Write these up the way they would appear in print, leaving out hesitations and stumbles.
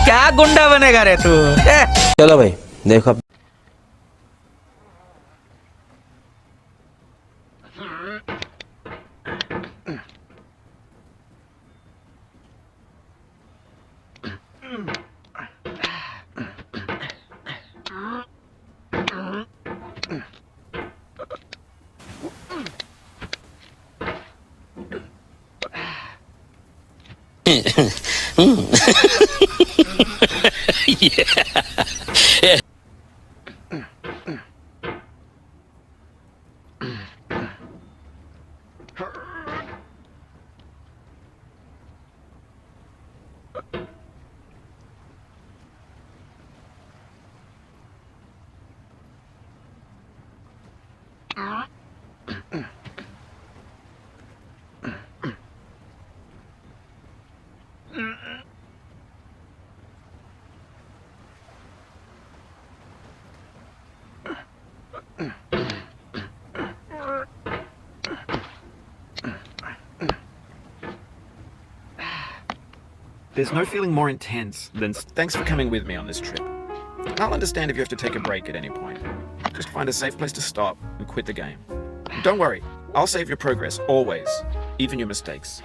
क्या गुंडा बनेगा रे तू? चलो भाई देखो अब। There's no feeling more intense than thanks for coming with me on this trip. I'll understand if you have to take a break at any point. Just find a safe place to stop and quit the game. And don't worry, I'll save your progress, always, even your mistakes.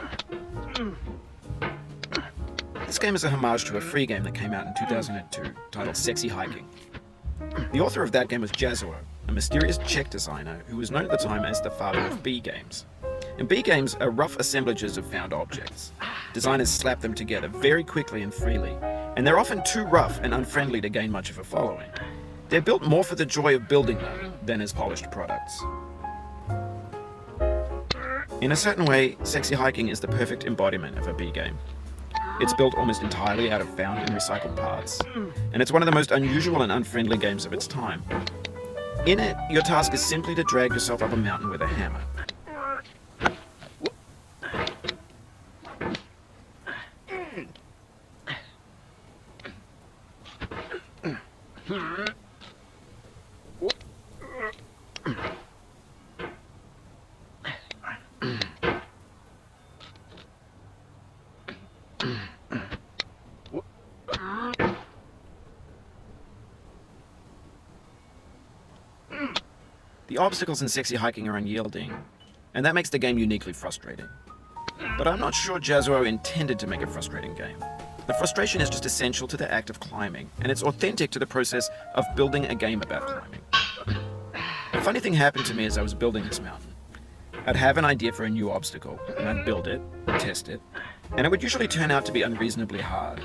This game is a homage to a free game that came out in 2002 titled Sexy Hiking. The author of that game was Jazuo, a mysterious Czech designer who was known at the time as the father of B games. And B games are rough assemblages of found objects. Designers slap them together very quickly and freely, and they're often too rough and unfriendly to gain much of a following. They're built more for the joy of building them than as polished products. In a certain way, Sexy Hiking is the perfect embodiment of a B game. It's built almost entirely out of found and recycled parts, and it's one of the most unusual and unfriendly games of its time. In it, your task is simply to drag yourself up a mountain with a hammer. The obstacles in Sexy Hiking are unyielding, and that makes the game uniquely frustrating. But I'm not sure Jazuo intended to make a frustrating game. The frustration is just essential to the act of climbing, and it's authentic to the process of building a game about climbing. A funny thing happened to me as I was building this mountain. I'd have an idea for a new obstacle, and I'd build it, test it, and it would usually turn out to be unreasonably hard.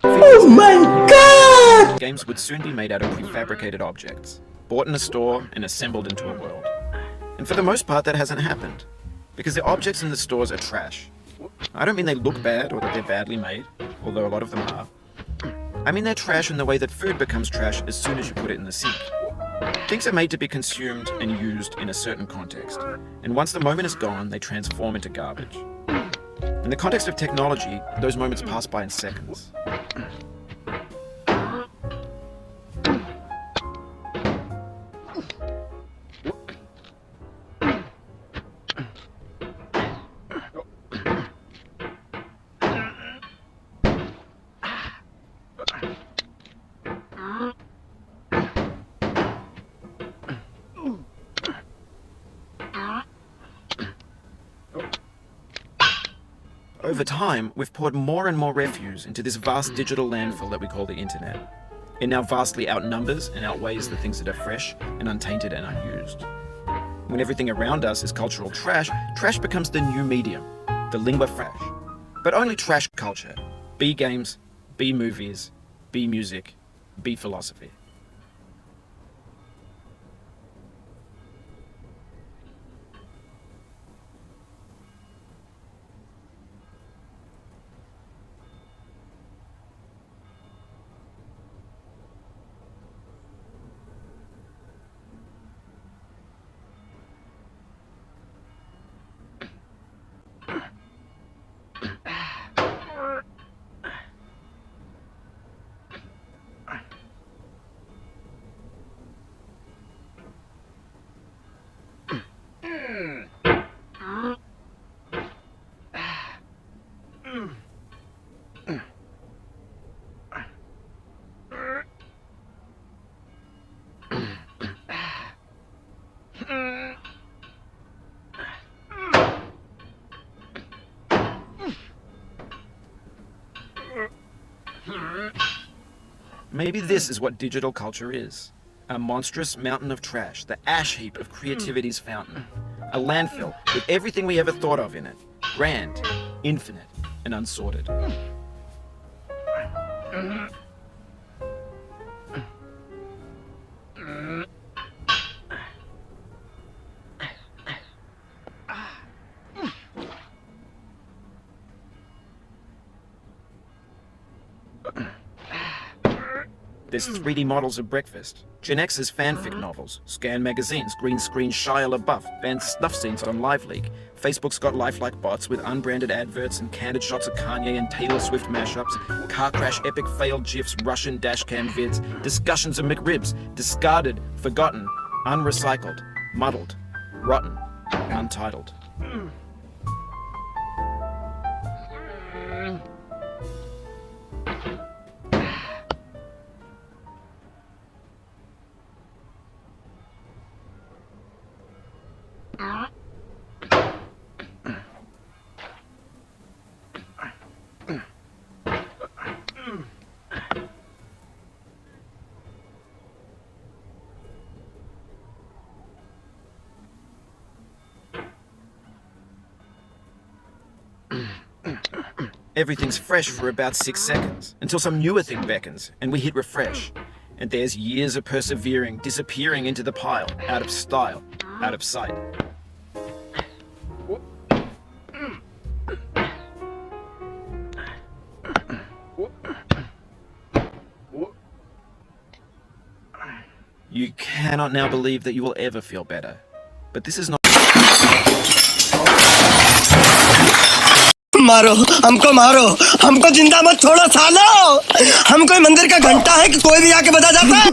Oh my god! Games would soon be made out of prefabricated objects, bought in a store and assembled into a world. And for the most part that hasn't happened, because the objects in the stores are trash. I don't mean they look bad or that they're badly made, although a lot of them are. I mean they're trash in the way that food becomes trash as soon as you put it in the sink. Things are made to be consumed and used in a certain context, and once the moment is gone, they transform into garbage. In the context of technology, those moments pass by in seconds. Over time, we've poured more and more refuse into this vast digital landfill that we call the internet. It now vastly outnumbers and outweighs the things that are fresh and untainted and unused. When everything around us is cultural trash, trash becomes the new medium, the lingua franca. But only trash culture. B games, B movies, B music, B philosophy. Maybe this is what digital culture is. A monstrous mountain of trash, the ash heap of creativity's fountain. A landfill with everything we ever thought of in it. Grand, infinite, and unsorted. There's 3D models of breakfast, Gen X's fanfic novels, scan magazines, green screen Shia LaBeouf, banned snuff scenes on LiveLeak. Facebook's got lifelike bots with unbranded adverts and candid shots of Kanye and Taylor Swift mashups, car crash epic failed GIFs, Russian dashcam vids, discussions of McRibs, discarded, forgotten, unrecycled, muddled, rotten, untitled. Everything's fresh for about 6 seconds, until some newer thing beckons, and we hit refresh. And there's years of persevering, disappearing into the pile, out of style, out of sight. You cannot now believe that you will ever feel better. But this is not... मारो हमको जिंदा मत छोड़ो सालो। हम कोई मंदिर का घंटा है कि कोई भी आके बजा जाता है।